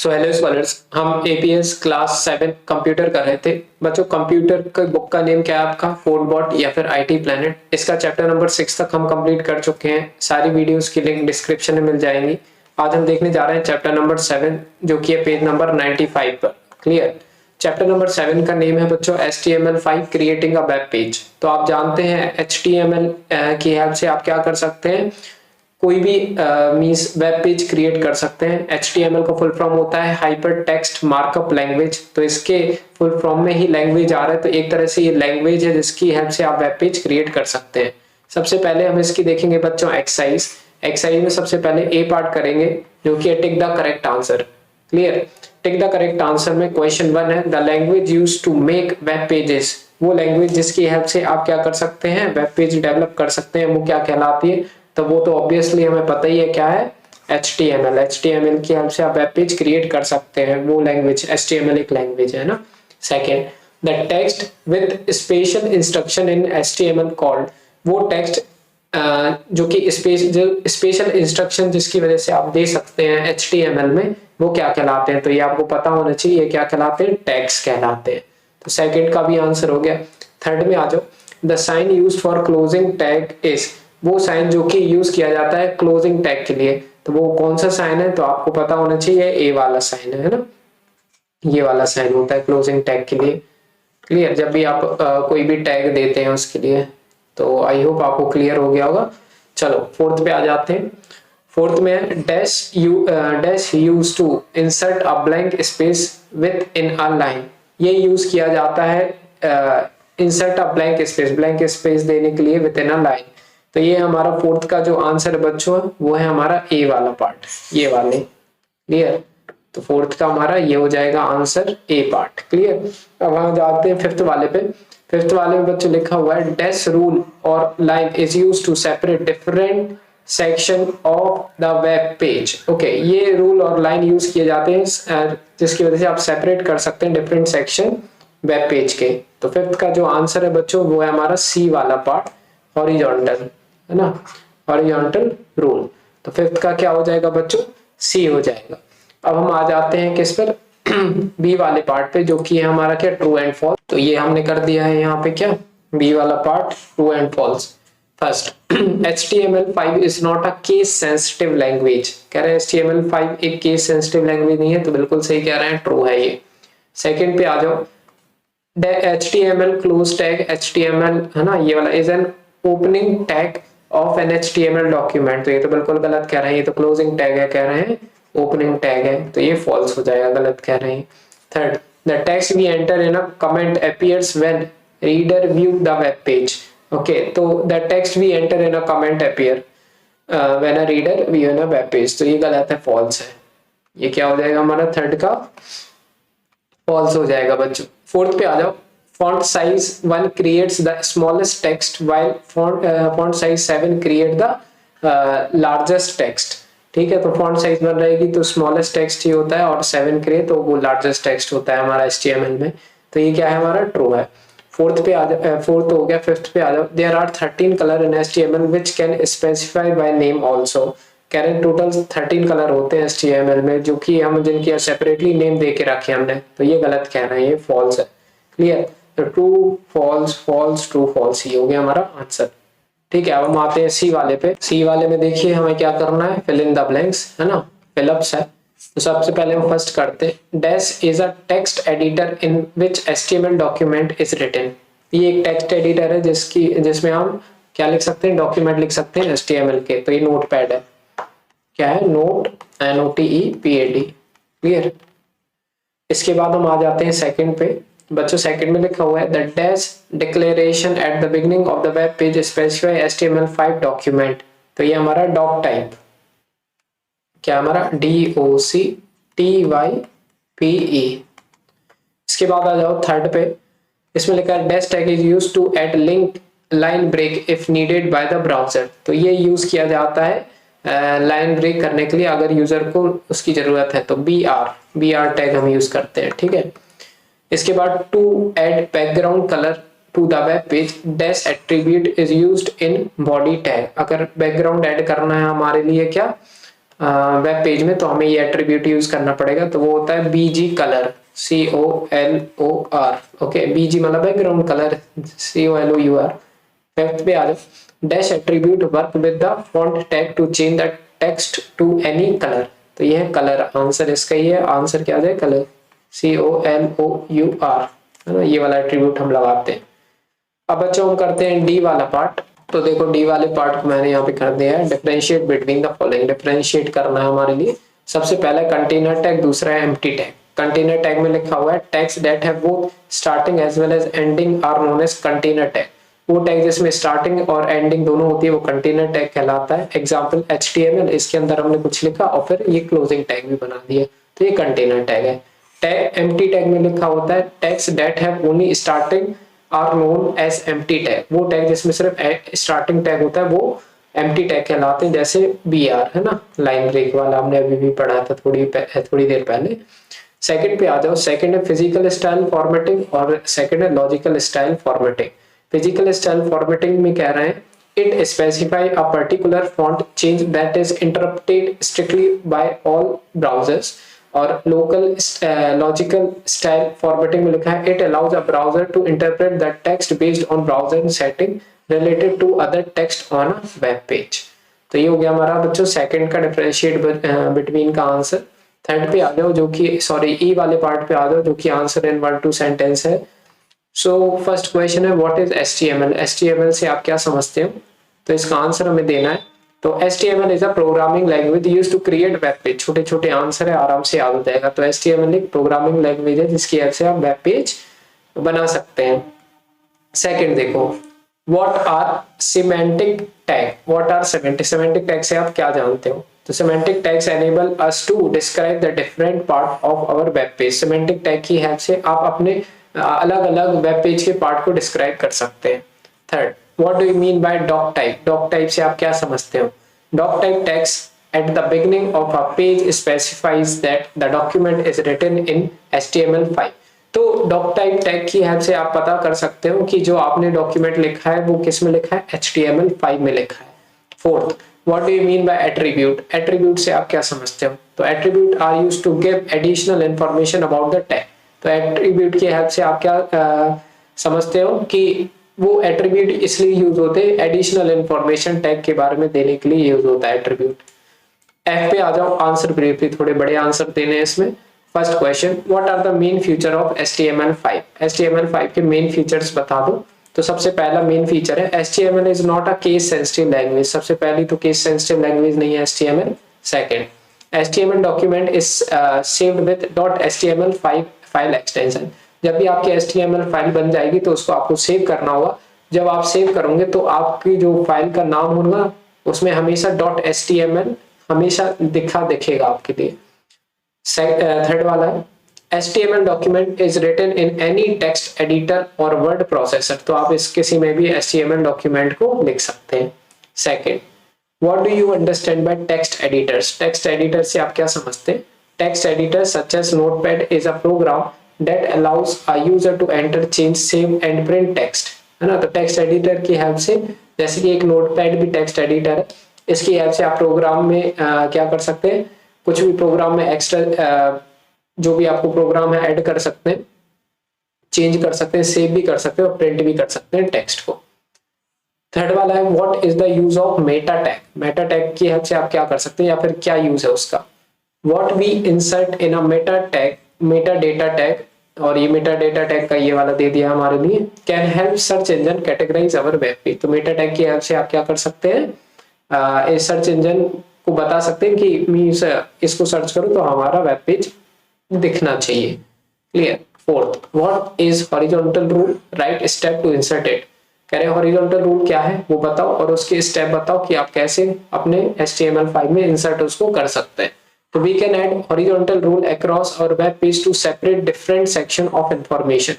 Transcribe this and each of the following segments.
So hello scholars, हम APS class 7 computer कर रहे थे। बच्चों, कंप्यूटर का बुक का नेम क्या है आपका? कोडबॉट या फिर आईटी प्लेनेट। इसका चैप्टर नंबर 6 तक हम कंप्लीट कर चुके हैं। सारी वीडियोस की लिंक डिस्क्रिप्शन में मिल जाएंगी। आज हम देखने जा रहे हैं चैप्टर नंबर 7, जो कि है पेज नंबर 95 पर। क्लियर? चैप्टर नंबर 7 का नेम है बच्चों HTML5 creating a web page. तो आप जानते हैं HTML की हेल्प से आप क्या कर सकते हैं, कोई भी मींस वेब पेज क्रिएट कर सकते हैं। HTML का फुल फॉर्म होता है हाइपर टेक्स्ट मार्कअप लैंग्वेज। तो इसके फुल फॉर्म में ही लैंग्वेज आ रहा है, तो एक तरह से ये लैंग्वेज है जिसकी हेल्प से आप वेब पेज क्रिएट कर सकते हैं। सबसे पहले हम इसकी देखेंगे बच्चों एक्सरसाइज में सबसे पहले ए पार्ट करेंगे, जो कि tick the correct answer. Clear? Tick the correct answer में क्वेश्चन 1 है, the language used to make web pages. वो लैंग्वेज जिसकी हेल्प से आप क्या कर सकते हैं, वेब पेज डेवलप कर सकते हैं, वो क्या कहलाती है? तो वो तो ऑब्वियसली हमें पता ही है क्या है, HTML की हेल्प से आप वेब पेज क्रिएट कर सकते हैं। वो लैंग्वेज HTML एक लैंग्वेज है ना। Second, the text with special instruction in HTML called. वो टेक्स्ट जो कि स्पेशल इंस्ट्रक्शन जिसकी वजह से आप दे सकते हैं HTML में, वो क्या कहलाते हैं? तो ये आपको पता होना चाहिए, क्या कहलाते हैं? टैग्स कहलाते हैं। तो सेकंड का भी आंसर हो गया। थर्ड में आ जाओ, the sign used for closing tag is. वो साइन जो कि यूज किया जाता है क्लोजिंग टैग के लिए, तो वो कौन सा साइन है? तो आपको पता होना चाहिए, ए वाला साइन है ना। ये वाला साइन होता है क्लोजिंग टैग के लिए। क्लियर? जब भी आप कोई भी टैग देते हैं उसके लिए। तो आई होप आपको क्लियर हो गया होगा। चलो फोर्थ पे आ जाते हैं। फोर्थ में dash use to insert a blank space within a line. ये यूज किया जाता है इंसर्ट अ ब्लैंक स्पेस देने के लिए विद इन अ लाइन। तो ये हमारा फोर्थ का जो आंसर है बच्चों, वो है हमारा ए वाला पार्ट, ये वाले। क्लियर? तो फोर्थ का हमारा ये हो जाएगा आंसर, ए पार्ट। क्लियर? अब हम जाते हैं फिफ्थ वाले पे। फिफ्थ वाले में बच्चों लिखा हुआ है, डैश रूल और line is used to separate different section of the web page. Okay, ये रूल और लाइन यूज किए जाते हैं जिसकी वजह से आप सेपरेट कर सकते हैं डिफरेंट सेक्शन वेब पेज के। तो फिफ्थ का जो आंसर है बच्चों, वो है हमारा सी वाला पार्ट, हॉरिजॉन्टल, है ना, हॉरिजॉन्टल रूल। तो फिफ्थ का क्या हो जाएगा बच्चों? सी हो जाएगा। अब हम आ जाते हैं किस पर? बी वाले पार्ट पे, जो कि है हमारा क्या, ट्रू एंड फॉल्स। तो ये हमने कर दिया है यहाँ पे क्या, बी वाला part, true and false. First, HTML5 is not a case sensitive language. कह रहे हैं HTML5 एक केस सेंसिटिव लैंग्वेज नहीं है, तो बिल्कुल सही कह रहे हैं, ट्रू है ये। सेकंड पे आ जाओ, HTML क्लोज टैग, HTML है ना ये वाला, is an opening tag of an HTML document. तो ये तो बिल्कुल गलत कह रहे हैं, ये तो क्लोजिंग टैग है, कह रहे हैं ओपनिंग टैग है, तो ये फॉल्स हो जाएगा, गलत कह रहे हैं। Third, the text we enter in a comment appears when reader view the web page. Okay, तो the text we enter in a comment appear when a reader view in a web page. तो ये गलत है, false है। ये क्या हो जाएगा हमारा, थर्ड का फॉल्स हो जाएगा बच्चों। फोर्थ पे आ जाओ, font size 1 creates the smallest text while font size 7 create the largest text। ठीक है, तो font size 1 रहेगी तो smallest text ही होता है, और 7 करे तो वो largest text होता है हमारा HTML में। तो ये क्या है हमारा, ट्रू है। फोर्थ पे आ जाओ, फोर्थ हो गया। फिफ्थ पे आ जाओ, there are 13 colour in HTML which can specify by name also। कह रहे हैं टोटल 13 कलर होते हैं HTML में, जो कि हम जिनकी सेपरेटली नेम दे के रखे हमने। तो ये गलत कह रहे हैं, ये फॉल्स है। क्लियर? तो true false false true false ही हो गया हमारा आंसर। ठीक है, अब हम आते हैं सी वाले पे। सी वाले में देखिए हमें क्या करना है, फिल इन द ब्लैंक्स, है ना, फिलअप्स है। तो सबसे पहले हम फर्स्ट करते हैं, dash is a text editor in which HTML document is written. ये एक टेक्स्ट एडिटर है जिसमें हम क्या लिख सकते हैं, डॉक्यूमेंट लिख सकते हैं HTML के। तो ये नोटपैड है, क्या है, नोट, NOTEPAD। क्लियर? इसके बाद हम आ जाते हैं सेकंड पे। बच्चों सेकंड में लिखा हुआ है, the dash declaration at the beginning of the web page specify HTML5 document. तो ये हमारा डॉक टाइप, क्या हमारा DOCTYPE। इसके बाद आ जाओ थर्ड पे, इसमें लिखा है dash tag is used to add link line break if needed by the browser. तो ये यूज किया जाता है लाइन ब्रेक करने के लिए, अगर यूजर को उसकी जरूरत है। तो BR टैग हम यूज करते हैं। ठीक है, इसके बाद to add background colour to the web page, dash attribute is used in body tag. अगर बैकग्राउंड ऐड करना है हमारे लिए क्या, वेब पेज में, तो हमें ये एट्रीब्यूट यूज करना पड़ेगा। तो वो होता है BG colour, COLOR। Okay, BG मतलब बैकग्राउंड कलर, COLOUR। फिफ्थ पे आ जाओ, dash attribute work with the font tag to change the text to any colour. तो ये है कलर, आंसर इसका ही है। आंसर क्या है? कलर, COLOUR, है ना, ये वाला एट्रीब्यूट हम लगाते हैं। अब बच्चों हम करते हैं डी वाला पार्ट। तो देखो डी वाले पार्ट को मैंने यहाँ पे कर दिया है, differentiate between the following. Differentiate करना है हमारे लिए। सबसे पहला कंटेनर टैग, दूसरा है एम्प्टी टैग। कंटेनर टैग में लिखा हुआ है tags that have both starting as well as ending are known as container tag. वो टैग जिसमें स्टार्टिंग और एंडिंग दोनों होती है वो कंटेनर टैग कहलाता है। एग्जांपल HTML, इसके अंदर हमने कुछ लिखा और फिर ये क्लोजिंग टैग भी बना दिया, तो ये कंटेनर टैग है। टैग एम्प्टी टैग में लिखा होता है tags that have only starting are known as empty tag. वो टैग जिसमें सिर्फ स्टार्टिंग टैग होता है वो एम्प्टी टैग कहलाते हैं, जैसे BR, है ना, लाइन ब्रेक वाला हमने अभी भी पढ़ा था थोड़ी देर पहले। सेकंड पे आ जाओ। सेकंड है फिजिकल स्टाइल फॉर्मेटिंग और सेकंड है logical style formatting. Physical style formatting में कह रहे हैं it specify a particular font change that is interpreted strictly by all browsers. और लोकल लॉजिकल स्टाइल फॉर्मेटिंग में लिखा है it allows a browser to interpret the text based on browser setting related to other text on a web page. तो ये हो गया हमारा बच्चों सेकंड का डिफरेंशिएट बिटवीन का आंसर। थर्ड पे आ जाओ, जो कि सॉरी ई वाले पार्ट पे आ जाओ, जो कि आंसर इन 1-2 सेंटेंस है। सो फर्स्ट क्वेश्चन है व्हाट इज HTML। HTML से आप क्या समझते हो? तो इसका आंसर हमें देना है। तो HTML is a programming language used to create web page. छोटे छोटे आंसर है, आराम से याद हो जाएगा। तो HTML एक प्रोग्रामिंग लैंग्वेज है जिसकी हेल्प से आप वेब पेज बना सकते हैं। सेकंड देखो, what are semantic tag. What are semantic, semantic tag से आप क्या जानते हो? तो semantic tags enable us to describe the different part of our web page. Semantic tag की हेल्प से आप अपने अलग अलग वेब पेज के पार्ट को डिस्क्राइब कर सकते हैं। Third, what do you mean by doctype. Doctype से आप क्या समझते हो? Doctype tags at the beginning of a page specifies that the document is written in HTML5। तो डॉक टाइप टैग की हेल्प से आप पता कर सकते हो कि जो आपने डॉक्यूमेंट लिखा है वो किस में लिखा है? HTML5 में लिखा है। Fourth, what do you mean by attribute. Attribute से आप क्या समझते हो? तो attribute are used to give additional information about the tag. तो एट्रीब्यूट की हेल्प से आप क्या समझते हो कि वो एट्रीब्यूट इसलिए यूज होते हैं, एडिशनल इंफॉर्मेशन टैग के बारे में देने के लिए यूज होता है एट्रीब्यूट। एफ पे आ जाओ, आंसर ब्रीफली, थोड़े बड़े आंसर देने हैं इसमें। First question, what are the main feature of HTML5। HTML5 के मेन फीचर्स बता दो। तो सबसे पहला मेन फीचर है HTML is not a case sensitive language. सबसे पहली तो केस सेंसिटिव लैंग्वेज नहीं है HTML। Second, HTML document is saved with .html5 file extension. जब भी आपकी HTML फाइल बन जाएगी तो उसको आपको सेव करना होगा। जब आप सेव करोगे तो आपकी जो फाइल का नाम होगा उसमें हमेशा .html हमेशा दिखेगा आपके लिए। थर्ड वाला है HTML document is written in any text editor or word processor. तो आप इस किसी में भी HTML डॉक्यूमेंट को लिख सकते हैं। Second, what do you understand by text editors. Text editor से आप क्या समझते हैं? Text editor such as Notepad is a program that allows a user to enter, change, save and print text, है ना। तो टेक्स्ट एडिटर की help से, जैसे कि एक नोटपैड भी टेक्स्ट एडिटर है, इसकी हेल्प से आप प्रोग्राम में क्या कर सकते हैं? कुछ भी प्रोग्राम में एक्स्ट्रा जो भी आपको प्रोग्राम है ऐड कर सकते हैं, चेंज कर सकते हैं, सेव भी कर सकते हैं और प्रिंट भी कर सकते हैं टेक्स्ट को। थर्ड वाला है what is the use of Meta tag. Meta tag की हेल्प से आप क्या कर सकते हैं या फिर क्या यूज है उसका? What we insert in a meta tag, meta data tag, और ये मेटा डेटा टैग का ये वाला दे दिया हमारे लिए, can help search engine categorise our web page. तो मेटा टैग की हेल्प से आप क्या कर सकते हैं? इस सर्च इंजन को बता सकते हैं कि मींस इसको सर्च करो तो हमारा वेब पेज दिखना चाहिए। Clear. Fourth, what is horizontal rule, write step to insert it. कह रहे हॉरिजॉन्टल रूल क्या है वो बताओ और उसके स्टेप बताओ कि आप कैसे अपने HTML5 में इंसर्ट उसको कर सकते हैं। तो we can add horizontal rule across our web page to separate different section of information.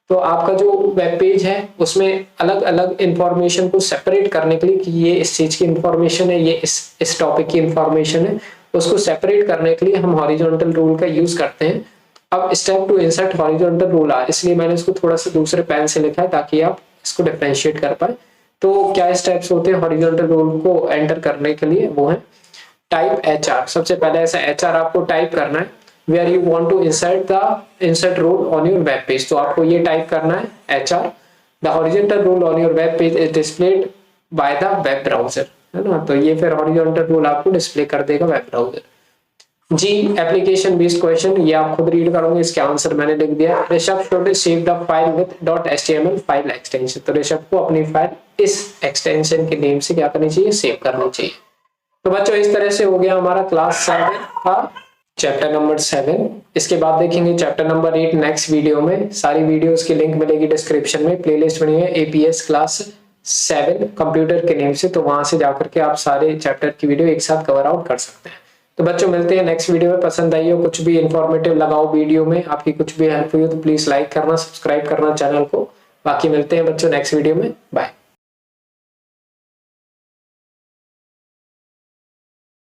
तो आपका जो वेब पेज है उसमें अलग अलग इंफॉर्मेशन को सेपरेट करने के लिए कि ये इस चीज की इंफॉर्मेशन है, ये इस टॉपिक की इंफॉर्मेशन है, उसको सेपरेट करने के लिए हम हॉरिजॉन्टल रूल का यूज करते हैं। अब step to insert horizontal rule आ, इसलिए मैंने इसको थोड़ा सा दूसरे पेन से लिखा है ताकि आप इसको डिफरेंशिएट कर पाए। तो क्या स्टेप्स होते हैं हॉरिजॉन्टल रूल को एंटर करने के लिए? वो है टाइप HR, सबसे पहले ऐसा HR आपको टाइप करना है। Where you want to insert rule on your web page, तो आपको ये टाइप करना है HR। The horizontal rule on your web page is displayed by the web browser, है ना। तो ये फिर हॉरिजॉन्टल रूल आपको डिस्प्ले कर देगा वेब ब्राउजर। जी, एप्लीकेशन बेस्ड क्वेश्चन, ये आप खुद रीड करोगे, इसके आंसर मैंने लिख दिया। Rishabh should save the file with .html file extension, तो ऋषभ को अपनी फाइल इस एक्सटेंशन के नेम से क्या करनी चाहिए, सेव करनी चाहिए। तो बच्चों इस तरह से हो गया हमारा क्लास 7 का चैप्टर नंबर 7। इसके बाद देखेंगे चैप्टर नंबर 8 नेक्स्ट वीडियो में। सारी वीडियोस की लिंक मिलेगी डिस्क्रिप्शन में, प्लेलिस्ट बनी है APS क्लास 7 कंप्यूटर के नेम से, तो वहां से जाकर के आप सारे चैप्टर की वीडियो एक साथ कवर आउट कर सकते हैं। तो बच्चों मिलते हैं नेक्स्ट वीडियो में। पसंद आई हो, कुछ भी इंफॉर्मेटिव लगाओ वीडियो में, आपकी कुछ भी हेल्प हुई हो तो प्लीज लाइक करना, सब्सक्राइब करना चैनल को। बाकी मिलते हैं बच्चों नेक्स्ट वीडियो में, बाय।